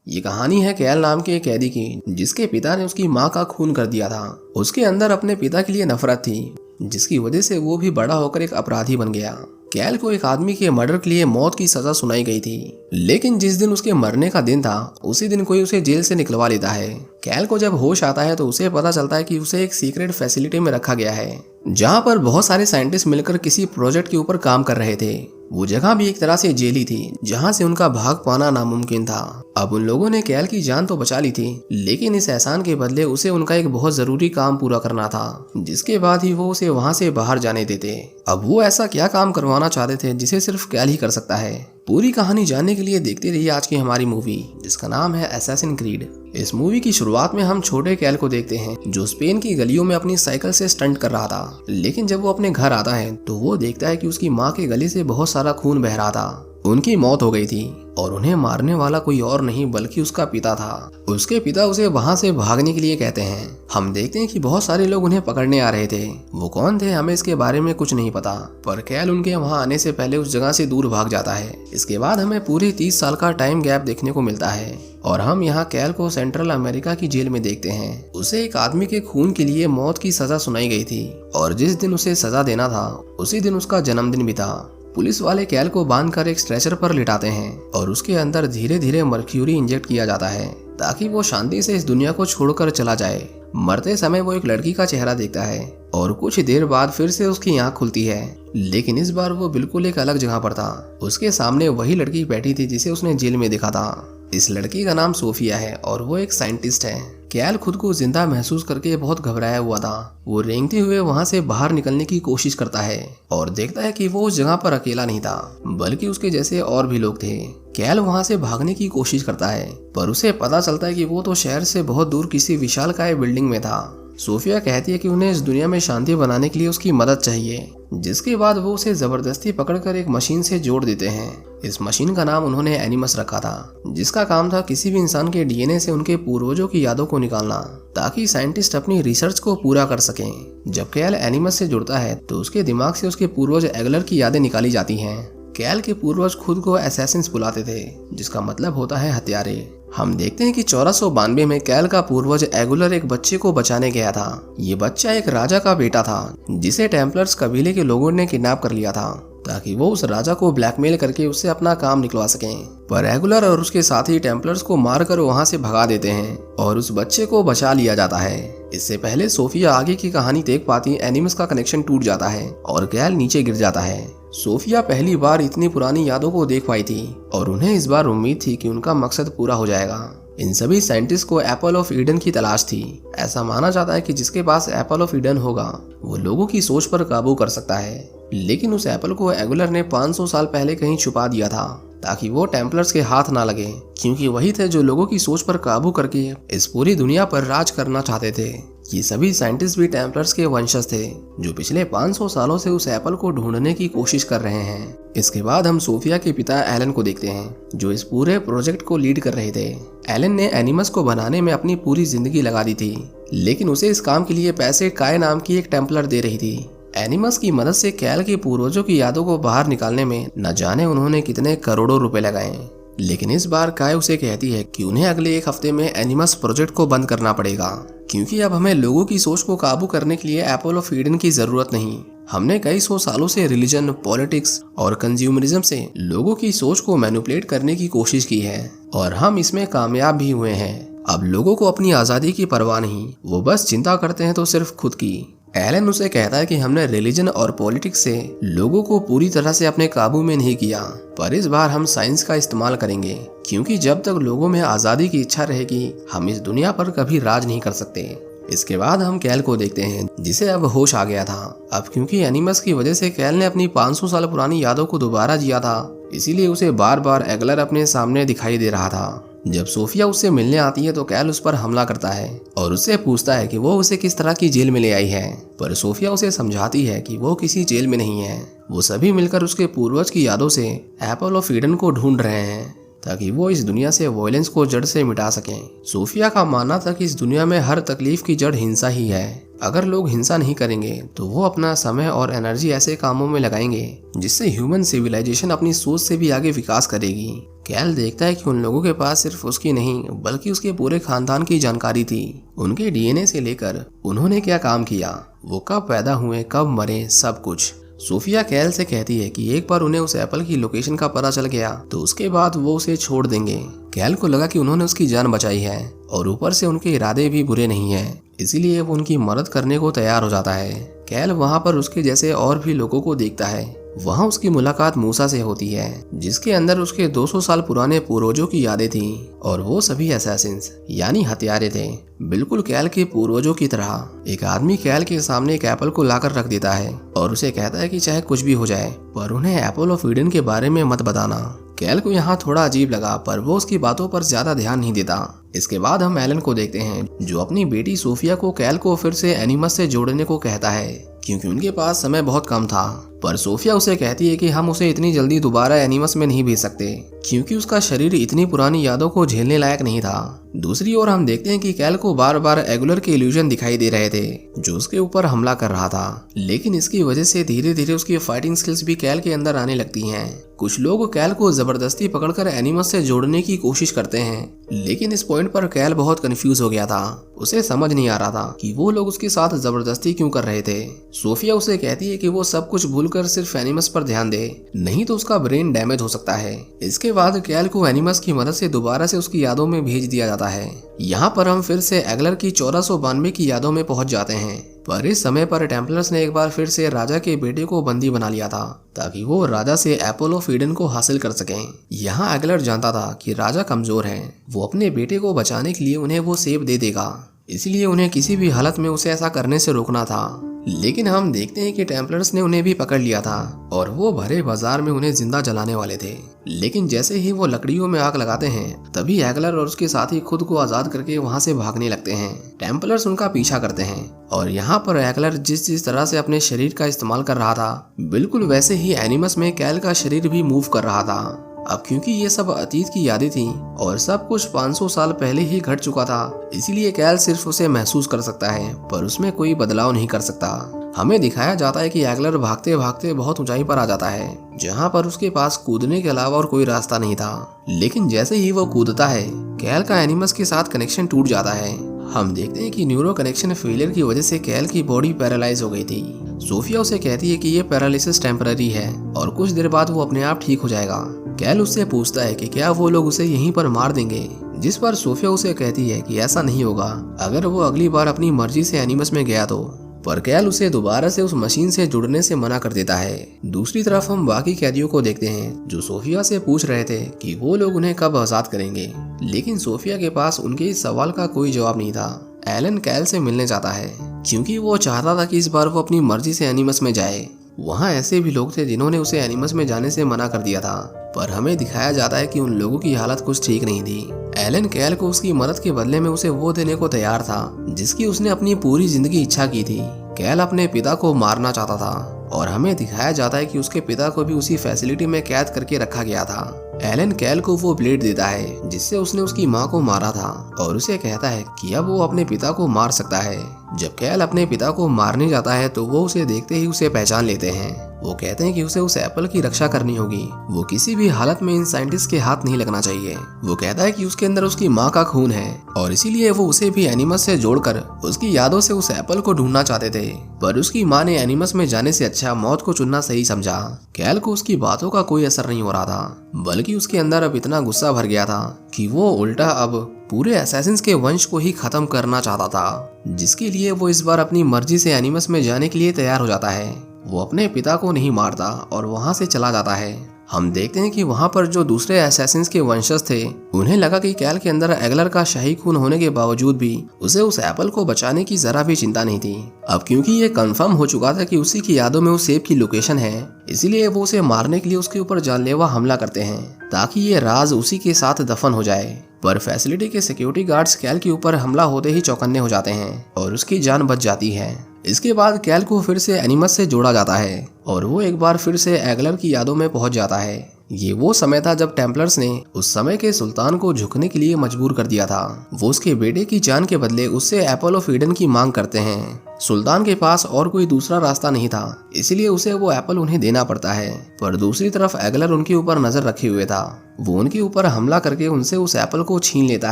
ये कहानी है कैल नाम के एक कैदी की, जिसके पिता ने उसकी माँ का खून कर दिया था। उसके अंदर अपने पिता के लिए नफरत थी, जिसकी वजह से वो भी बड़ा होकर एक अपराधी बन गया। कैल को एक आदमी के मर्डर के लिए मौत की सजा सुनाई गई थी, लेकिन जिस दिन उसके मरने का दिन था उसी दिन कोई उसे जेल से निकलवा लेता है। कैल को जब होश आता है तो उसे पता चलता है कि उसे एक सीक्रेट फैसिलिटी में रखा गया है, जहाँ पर बहुत सारे साइंटिस्ट मिलकर किसी प्रोजेक्ट के ऊपर काम कर रहे थे। वो जगह भी एक तरह से जेल ही थी, जहाँ से उनका भाग पाना नामुमकिन था। अब उन लोगों ने कैल की जान तो बचा ली थी, लेकिन इस एहसान के बदले उसे उनका एक बहुत जरूरी काम पूरा करना था, जिसके बाद ही वो उसे वहाँ से बाहर जाने देते। अब वो ऐसा क्या काम करवाना चाहते थे जिसे सिर्फ कैल ही कर सकता है। पूरी कहानी जानने के लिए देखते रहिए आज की हमारी मूवी, जिसका नाम है असैसिन क्रीड। इस मूवी की शुरुआत में हम छोटे कैल को देखते हैं, जो स्पेन की गलियों में अपनी साइकिल से स्टंट कर रहा था। लेकिन जब वो अपने घर आता है तो वो देखता है कि उसकी माँ के गले से बहुत सारा खून बह रहा था। उनकी मौत हो गई थी और उन्हें मारने वाला कोई और नहीं बल्कि उसका पिता था। उसके पिता उसे वहां से भागने के लिए कहते हैं। हम देखते हैं कि बहुत सारे लोग उन्हें पकड़ने आ रहे थे। वो कौन थे हमें इसके बारे में कुछ नहीं पता, पर कैल उनके वहां आने से पहले उस जगह से दूर भाग जाता है। इसके बाद हमें पूरे 30 साल का टाइम गैप देखने को मिलता है और हम यहाँ कैल को सेंट्रल अमेरिका की जेल में देखते हैं। उसे एक आदमी के खून के लिए मौत की सजा सुनाई गई थी और जिस दिन उसे सजा देना था उसी दिन उसका जन्मदिन भी था। पुलिस वाले कैल को बांधकर एक स्ट्रेचर पर लिटाते हैं और उसके अंदर धीरे धीरे मर्क्यूरी इंजेक्ट किया जाता है, ताकि वो शांति से इस दुनिया को छोड़कर चला जाए। मरते समय वो एक लड़की का चेहरा देखता है और कुछ देर बाद फिर से उसकी आंख खुलती है, लेकिन इस बार वो बिल्कुल एक अलग जगह पर था। उसके सामने वही लड़की बैठी थी जिसे उसने जेल में देखा था। इस लड़की का नाम सोफिया है और वो एक साइंटिस्ट है। कैल खुद को जिंदा महसूस करके बहुत घबराया हुआ था। वो रेंगते हुए वहां से बाहर निकलने की कोशिश करता है और देखता है कि वो उस जगह पर अकेला नहीं था, बल्कि उसके जैसे और भी लोग थे। कैल वहां से भागने की कोशिश करता है, पर उसे पता चलता है कि वो तो शहर से बहुत दूर किसी विशालकाय बिल्डिंग में था। सोफिया कहती है कि उन्हें इस दुनिया में शांति बनाने के लिए उसकी मदद चाहिए, जिसके बाद वो उसे जबरदस्ती पकड़कर एक मशीन से जोड़ देते हैं। इस मशीन का नाम उन्होंने एनिमस रखा था, जिसका काम था किसी भी इंसान के डीएनए से उनके पूर्वजों की यादों को निकालना, ताकि साइंटिस्ट अपनी रिसर्च को पूरा कर सकें। जब कैल एनिमस से जुड़ता है तो उसके दिमाग से उसके पूर्वज एगलर की यादें निकाली जाती हैं। कैल के पूर्वज खुद को असैसिन्स बुलाते थे, जिसका मतलब होता है हत्यारे। हम देखते हैं कि 1492 में कैल का पूर्वज एगुलर एक बच्चे को बचाने गया था। ये बच्चा एक राजा का बेटा था, जिसे टेम्पलर्स कबीले के लोगों ने किडनैप कर लिया था, ताकि वो उस राजा को ब्लैकमेल करके उससे अपना काम निकलवा सकें। पर एगुलर और उसके साथी टेम्पलर्स को मारकर वहां से भगा देते हैं और उस बच्चे को बचा लिया जाता है। इससे पहले सोफिया आगे की कहानी देख पाती, एनिमस का कनेक्शन टूट जाता है और कैल नीचे गिर जाता है। सोफिया पहली बार इतनी पुरानी यादों को देख पाई थी और उन्हें इस बार उम्मीद थी कि उनका मकसद पूरा हो जाएगा। इन सभी साइंटिस्ट को एप्पल ऑफ ईडन की तलाश थी। ऐसा माना जाता है कि जिसके पास एप्पल ऑफ ईडन होगा वो लोगों की सोच पर काबू कर सकता है, लेकिन उस एप्पल को एगुलर ने 500 साल पहले कहीं छुपा दिया था, ताकि वो टेम्पलर्स के हाथ ना लगे, क्योंकि वही थे जो लोगों की सोच पर काबू करके इस पूरी दुनिया पर राज करना चाहते थे। ये सभी साइंटिस्ट भी टेम्पलर्स के वंशज थे, जो पिछले 500 सालों से उस एप्पल को ढूंढने की कोशिश कर रहे हैं। इसके बाद हम सोफिया के पिता एलन को देखते हैं, जो इस पूरे प्रोजेक्ट को लीड कर रहे थे। एलन ने एनिमस को बनाने में अपनी पूरी जिंदगी लगा दी थी, लेकिन उसे इस काम के लिए पैसे काय नाम की एक टेम्पलर दे रही थी। एनिमस की मदद से कैल के पूर्वजों की यादों को बाहर निकालने में न जाने उन्होंने कितने करोड़ों रुपए लगाए। लेकिन इस बार काय उसे कहती है कि उन्हें अगले एक हफ्ते में एनिमस प्रोजेक्ट को बंद करना पड़ेगा, क्योंकि अब हमें लोगों की सोच को काबू करने के लिए एप्पल ऑफ ईडन की जरूरत नहीं। हमने कई 100 सालों से रिलीजन, पॉलिटिक्स और कंज्यूमरिज्म से लोगों की सोच को मैनिपुलेट करने की कोशिश की है और हम इसमें कामयाब भी हुए हैं। अब लोगों को अपनी आज़ादी की परवाह नहीं, वो बस चिंता करते हैं तो सिर्फ खुद की। एलन उसे कहता है कि हमने रिलीजन और पॉलिटिक्स से लोगों को पूरी तरह से अपने काबू में नहीं किया, पर इस बार हम साइंस का इस्तेमाल करेंगे, क्योंकि जब तक लोगों में आज़ादी की इच्छा रहेगी हम इस दुनिया पर कभी राज नहीं कर सकते। इसके बाद हम कैल को देखते हैं, जिसे अब होश आ गया था। अब क्योंकि एनिमस की वजह से कैल ने अपनी 500 साल पुरानी यादों को दोबारा जिया था, इसीलिए उसे बार बार एगलर अपने सामने दिखाई दे रहा था। जब सोफिया उससे मिलने आती है तो कैल उस पर हमला करता है और उससे पूछता है कि वो उसे किस तरह की जेल में ले आई है, पर सोफिया उसे समझाती है कि वो किसी जेल में नहीं है। वो सभी मिलकर उसके पूर्वज की यादों से एप्पल ऑफ ईडन को ढूंढ रहे हैं। ताकि वो इस दुनिया से वायलेंस को जड़ से मिटा सकें। सोफिया का मानना था कि इस दुनिया में हर तकलीफ की जड़ हिंसा ही है। अगर लोग हिंसा नहीं करेंगे तो वो अपना समय और एनर्जी ऐसे कामों में लगाएंगे जिससे ह्यूमन सिविलाइजेशन अपनी सोच से भी आगे विकास करेगी। कैल देखता है कि उन लोगों के पास सिर्फ उसकी नहीं बल्कि उसके पूरे खानदान की जानकारी थी। उनके डीएनए से लेकर उन्होंने क्या काम किया, वो कब पैदा हुए, कब मरे, सब कुछ। सोफिया कैल से कहती है कि एक बार उन्हें उस एप्पल की लोकेशन का पता चल गया तो उसके बाद वो उसे छोड़ देंगे। कैल को लगा कि उन्होंने उसकी जान बचाई है और ऊपर से उनके इरादे भी बुरे नहीं हैं, इसीलिए वो उनकी मदद करने को तैयार हो जाता है। कैल वहाँ पर उसके जैसे और भी लोगों को देखता है। वहाँ उसकी मुलाकात मूसा से होती है जिसके अंदर उसके 200 साल पुराने पूर्वजों की यादें थीं और वो सभी असैसिन्स यानी हत्यारे थे, बिल्कुल कैल के पूर्वजों की तरह। एक आदमी कैल के सामने एक एप्पल को लाकर रख देता है और उसे कहता है कि चाहे कुछ भी हो जाए पर उन्हें एप्पल ऑफ ईडन के बारे में मत बताना। कैल को यहाँ थोड़ा अजीब लगा पर वो उसकी बातों पर ज्यादा ध्यान नहीं देता। इसके बाद हम एलन को देखते हैं जो अपनी बेटी सोफिया को कैल को फिर से एनिमस से जोड़ने को कहता है क्योंकि उनके पास समय बहुत कम था। पर सोफिया उसे कहती है कि हम उसे इतनी जल्दी दोबारा एनिमस में नहीं भेज सकते क्योंकि उसका शरीर इतनी पुरानी यादों को झेलने लायक नहीं था। दूसरी ओर हम देखते हैं कि कैल को बार बार एगुलर के इल्यूजन दिखाई दे रहे थे जो उसके ऊपर हमला कर रहा था, लेकिन इसकी वजह से धीरे धीरे उसकी फाइटिंग स्किल्स भी कैल के अंदर आने लगती हैं। कुछ लोग कैल को जबरदस्ती पकड़कर एनिमस से जोड़ने की कोशिश करते हैं, लेकिन इस पॉइंट पर कैल बहुत कंफ्यूज हो गया था। उसे समझ नहीं आ रहा था कि वो लोग उसके साथ जबरदस्ती क्यों कर रहे थे। सोफिया उसे कहती है कि वो सब कुछ भूलकर सिर्फ एनिमस पर ध्यान दे, नहीं तो उसका ब्रेन डैमेज हो सकता है। इसके बाद कैल को एनिमस की मदद से दोबारा से उसकी यादों में भेज दिया जाता है। यहाँ पर हम फिर से एगलर की 1492 की यादों में पहुंच जाते हैं, पर इस समय पर टेम्पलर्स ने एक बार फिर से राजा के बेटे को बंदी बना लिया था ताकि वो राजा से एप्पल ऑफ ईडन को हासिल कर सकें। यहाँ एगलर जानता था कि राजा कमजोर है, वो अपने बेटे को बचाने के लिए उन्हें वो सेब दे देगा, इसलिए उन्हें किसी भी हालत में उसे ऐसा करने से रोकना था। लेकिन हम देखते हैं कि टेम्पलर्स ने उन्हें भी पकड़ लिया था और वो भरे बाजार में उन्हें जिंदा जलाने वाले थे। लेकिन जैसे ही वो लकड़ियों में आग लगाते हैं तभी एगलर और उसके साथी खुद को आजाद करके वहां से भागने लगते हैं। टेम्पलर्स उनका पीछा करते हैं और यहाँ पर एगलर जिस तरह से अपने शरीर का इस्तेमाल कर रहा था बिल्कुल वैसे ही एनिमस में कैल का शरीर भी मूव कर रहा था। अब क्योंकि ये सब अतीत की यादें थीं और सब कुछ 500 साल पहले ही घट चुका था, इसलिए कैल सिर्फ उसे महसूस कर सकता है पर उसमें कोई बदलाव नहीं कर सकता। हमें दिखाया जाता है कि एगलर भागते भागते बहुत ऊंचाई पर आ जाता है जहां पर उसके पास कूदने के अलावा और कोई रास्ता नहीं था। लेकिन जैसे ही वो कूदता है कैल का एनिमस के साथ कनेक्शन टूट जाता है। हम देखते हैं कि न्यूरो कनेक्शन फेलियर की वजह से कैल की बॉडी पैरालाइज हो गई थी। सोफिया उसे कहती है कि ये पैरालिसिस टेम्पररी है और कुछ देर बाद वो अपने आप ठीक हो जाएगा। कैल उससे पूछता है कि क्या वो लोग उसे यहीं पर मार देंगे, जिस पर सोफिया उसे कहती है कि ऐसा नहीं होगा अगर वो अगली बार अपनी मर्जी से एनिमस में गया तो। पर कैल उसे दोबारा से उस मशीन से जुड़ने से मना कर देता है। दूसरी तरफ हम बाकी कैदियों को देखते हैं जो सोफिया से पूछ रहे थे कि वो लोग उन्हें कब आजाद करेंगे, लेकिन सोफिया के पास उनके इस सवाल का कोई जवाब नहीं था। एलन कैल से मिलने जाता है क्योंकि वो चाहता था कि इस बार वो अपनी मर्जी से एनिमस में जाए। वहाँ ऐसे भी लोग थे जिन्होंने उसे एनिमस में जाने से मना कर दिया था, पर हमें दिखाया जाता है कि उन लोगों की हालत कुछ ठीक नहीं थी। एलन कैल को उसकी मदद के बदले में उसे वो देने को तैयार था जिसकी उसने अपनी पूरी जिंदगी इच्छा की थी। कैल अपने पिता को मारना चाहता था और हमें दिखाया जाता है कि उसके पिता को भी उसी फैसिलिटी में कैद करके रखा गया था। एलन कैल को वो ब्लेड देता है जिससे उसने उसकी माँ को मारा था और उसे कहता है कि अब वो अपने पिता को मार सकता है। जब कैल अपने पिता को मारने जाता है तो वो उसे देखते ही उसे पहचान लेते हैं। वो कहते हैं कि उसे उस एप्पल की रक्षा करनी होगी, वो किसी भी हालत में इन साइंटिस्ट के हाथ नहीं लगना चाहिए। वो कहता है कि उसके अंदर उसकी माँ का खून है और इसीलिए वो उसे भी एनिमस से जोड़कर उसकी यादों से उस एप्पल को ढूंढना चाहते थे, पर उसकी माँ ने एनिमस में जाने से अच्छा मौत को चुनना सही समझा। कैल को उसकी बातों का कोई असर नहीं हो रहा था, बल्कि उसके अंदर अब इतना गुस्सा भर गया था कि वो उल्टा अब पूरे असैसिन्स के वंश को ही खत्म करना चाहता था, जिसके लिए वो इस बार अपनी मर्जी से एनिमस में जाने के लिए तैयार हो जाता है। वो अपने पिता को नहीं मारता और वहां से चला जाता है। हम देखते हैं कि वहां पर जो दूसरे असैसिन्स के वंशज थे उन्हें लगा कि कैल के अंदर एगलर का शाही खून होने के बावजूद भी उसे उस एप्पल को बचाने की जरा भी चिंता नहीं थी। अब क्योंकि ये कंफर्म हो चुका था कि उसी की यादों में उस सेब की लोकेशन है, इसीलिए वो उसे मारने के लिए उसके ऊपर जानलेवा हमला करते हैं ताकि ये राज उसी के साथ दफन हो जाए। पर फैसिलिटी के सिक्योरिटी गार्ड्स कैल के ऊपर हमला होते ही चौकन्ने हो जाते हैं और उसकी जान बच जाती है। इसके बाद कैल को फिर से एनिमस से जोड़ा जाता है और वो एक बार फिर से एगलर की यादों में पहुंच जाता है। ये वो समय था जब टेम्पलर्स ने उस समय के सुल्तान को झुकने के लिए मजबूर कर दिया था। वो उसके बेटे की जान के बदले उससे एप्पल ऑफ ईडन की मांग करते हैं। सुल्तान के पास और कोई दूसरा रास्ता नहीं था, इसलिए उसे वो एप्पल उन्हें देना पड़ता है। पर दूसरी तरफ एगलर उनके ऊपर नजर रखे हुए था। वो उनके ऊपर हमला करके उनसे उस एप्पल को छीन लेता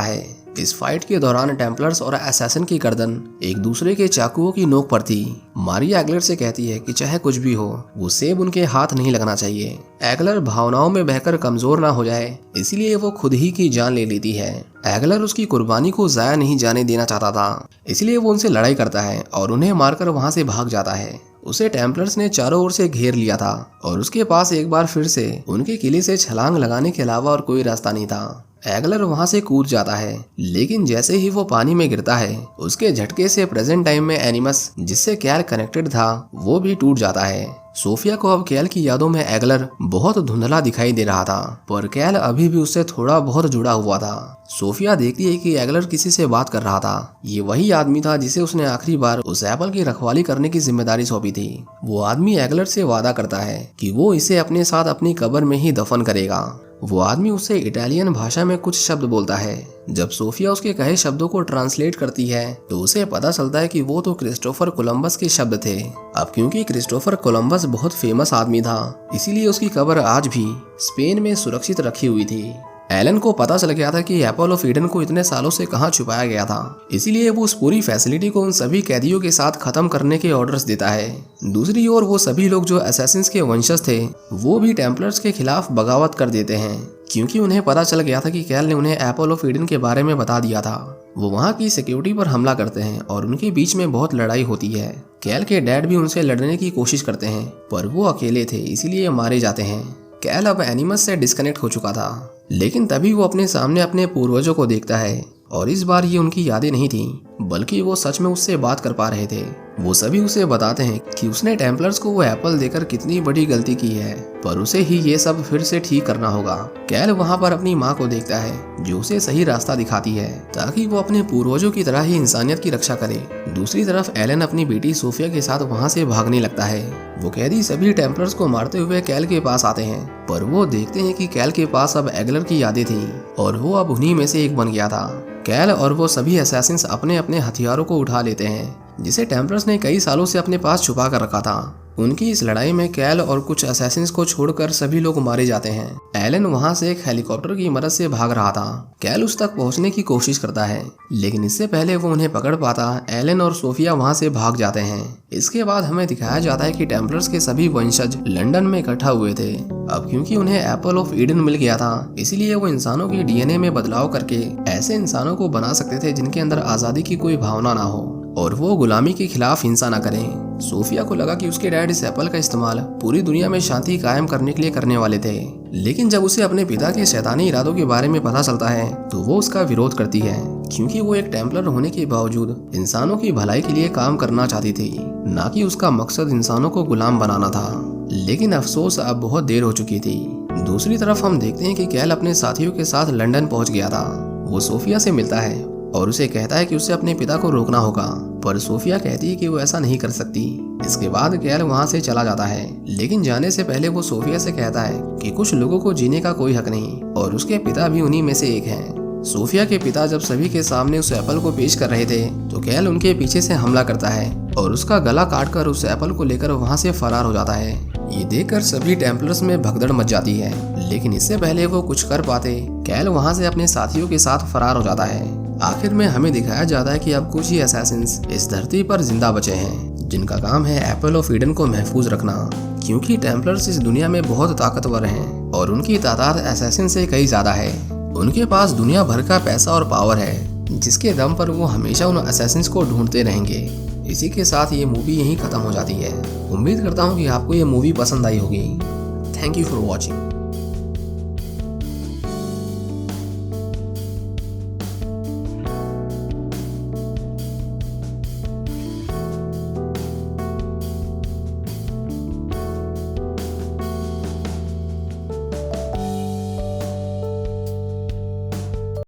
है। इस फाइट के दौरान टेम्पलर्स और असैसिन की गर्दन एक दूसरे के चाकुओं की नोक पर थी। मारिया एगलर से कहती है कि चाहे कुछ भी हो, वो सेब उनके हाथ नहीं लगना चाहिए। एगलर भावनाओं में बहकर कमजोर ना हो जाए, इसलिए वो खुद ही की जान ले लेती है। एगलर उसकी कुर्बानी को जाया नहीं जाने देना चाहता था, इसलिए वो उनसे लड़ाई करता है और उन्हें मारकर वहां से भाग जाता है। उसे टेम्पलर्स ने चारों ओर से घेर लिया था और उसके पास एक बार फिर से उनके किले से छलांग लगाने के अलावा और कोई रास्ता नहीं था। एगलर वहां से कूद जाता है, लेकिन जैसे ही वो पानी में गिरता है, उसके झटके से प्रेजेंट टाइम में एनिमस जिससे कैल कनेक्टेड था वो भी टूट जाता है। सोफिया को अब कैल की यादों में एगलर बहुत धुंधला दिखाई दे रहा था, पर कैल अभी भी उससे थोड़ा बहुत जुड़ा हुआ था। सोफिया देखती है कि एगलर किसी से बात कर रहा था। ये वही आदमी था जिसे उसने आखिरी बार उस एप्पल की रखवाली करने की जिम्मेदारी सौंपी थी। वो आदमी एगलर से वादा करता है कि वो इसे अपने साथ अपनी कब्र में ही दफन करेगा। वो आदमी उससे इटालियन भाषा में कुछ शब्द बोलता है। जब सोफिया उसके कहे शब्दों को ट्रांसलेट करती है तो उसे पता चलता है कि वो तो क्रिस्टोफर कोलंबस के शब्द थे। अब क्योंकि क्रिस्टोफर कोलंबस बहुत फेमस आदमी था, इसीलिए उसकी कब्र आज भी स्पेन में सुरक्षित रखी हुई थी। एलन को पता चल गया था कि एप्पल ऑफ ईडन को इतने सालों से कहाँ छुपाया गया था, इसीलिए वो उस पूरी फैसिलिटी को उन सभी कैदियों के साथ खत्म करने के ऑर्डर्स देता है। दूसरी ओर वो सभी लोग जो असैसिन्स के वंशज थे वो भी टेम्पलर्स के खिलाफ बगावत कर देते हैं, क्योंकि उन्हें पता चल गया था कि कैल ने उन्हें एप्पल ऑफ ईडन के बारे में बता दिया था। वो वहाँ की सिक्योरिटी पर हमला करते हैं और उनके बीच में बहुत लड़ाई होती है। कैल के डैड भी उनसे लड़ने की कोशिश करते हैं, पर वो अकेले थे, इसीलिए मारे जाते हैं। कैल अब एनिमस से डिस्कनेक्ट हो चुका था, लेकिन तभी वो अपने सामने अपने पूर्वजों को देखता है और इस बार ये उनकी यादें नहीं थी, बल्कि वो सच में उससे बात कर पा रहे थे। वो सभी उसे बताते हैं कि उसने टेम्पलर्स को वो एप्पल देकर कितनी बड़ी गलती की है, पर उसे ही ये सब फिर से ठीक करना होगा। कैल वहाँ पर अपनी माँ को देखता है जो उसे सही रास्ता दिखाती है ताकि वो अपने पूर्वजों की तरह ही इंसानियत की रक्षा करे। दूसरी तरफ एलन अपनी बेटी सोफिया के साथ वहाँ से भागने लगता है। वो कैदी सभी टेम्पलर्स को मारते हुए कैल के पास आते हैं, पर वो देखते हैं कि कैल के पास अब एगलर की यादें थी और वो अब उन्हीं में से एक बन गया था। कैल और वो सभी असैसिन्स अपने अपने हथियारों को उठा लेते हैं जिसे टेम्पलर्स ने कई सालों से अपने पास छुपा कर रखा था। उनकी इस लड़ाई में कैल और कुछ असैसिन्स को छोड़कर सभी लोग मारे जाते हैं। एलन वहां से एक हेलीकॉप्टर की मदद से भाग रहा था। कैल उस तक पहुंचने की कोशिश करता है, लेकिन इससे पहले वो उन्हें पकड़ पाता एलन और सोफिया वहां से भाग जाते हैं। इसके बाद हमें दिखाया जाता है कि टेम्पलर्स के सभी वंशज लंदन में इकट्ठा हुए थे। अब क्योंकि उन्हें एप्पल ऑफ ईडन मिल गया था, इसीलिए वो इंसानों की डीएनए में बदलाव करके ऐसे इंसानों को बना सकते थे जिनके अंदर आजादी की कोई भावना ना हो और वो गुलामी के खिलाफ हिंसा ना करें। सोफिया को लगा कि उसके डैड इस एप्पल का इस्तेमाल पूरी दुनिया में शांति कायम करने के लिए करने वाले थे, लेकिन जब उसे अपने पिता के शैतानी इरादों के बारे में पता चलता है तो वो उसका विरोध करती है, क्योंकि वो एक टेम्पलर होने के बावजूद इंसानों की भलाई के लिए काम करना चाहती थी, ना कि उसका मकसद इंसानों को गुलाम बनाना था। लेकिन अफसोस अब बहुत देर हो चुकी थी। दूसरी तरफ हम देखते हैं कि कैल अपने साथियों के साथ लंदन पहुंच गया था। वो सोफिया से मिलता है और उसे कहता है कि उसे अपने पिता को रोकना होगा, पर सोफिया कहती है कि वो ऐसा नहीं कर सकती। इसके बाद कैल वहां से चला जाता है, लेकिन जाने से पहले वो सोफिया से कहता है कि कुछ लोगों को जीने का कोई हक नहीं और उसके पिता भी उन्हीं में से एक हैं। सोफिया के पिता जब सभी के सामने उस एप्पल को पेश कर रहे थे तो कैल उनके पीछे से हमला करता है और उसका गला काटकर उस एप्पल को लेकर वहां से फरार हो जाता है। ये देखकर सभी टेम्पलर्स में भगदड़ मच जाती है, लेकिन इससे पहले वो कुछ कर पाते कैल वहां से अपने साथियों के साथ फरार हो जाता है। आखिर में हमें दिखाया जाता है कि अब कुछ ही असैसिन्स इस धरती पर जिंदा बचे हैं जिनका काम है एप्पल ऑफ ईडन को महफूज रखना, क्योंकि टेम्पलर्स इस दुनिया में बहुत ताकतवर हैं और उनकी तादाद असैसिन से कई ज्यादा है। उनके पास दुनिया भर का पैसा और पावर है, जिसके दम पर वो हमेशा उन असैसिन्स को ढूंढते रहेंगे। इसी के साथ ये मूवी यहीं खत्म हो जाती है। उम्मीद करता हूँ कि आपको ये मूवी पसंद आई होगी। Thank you for watching.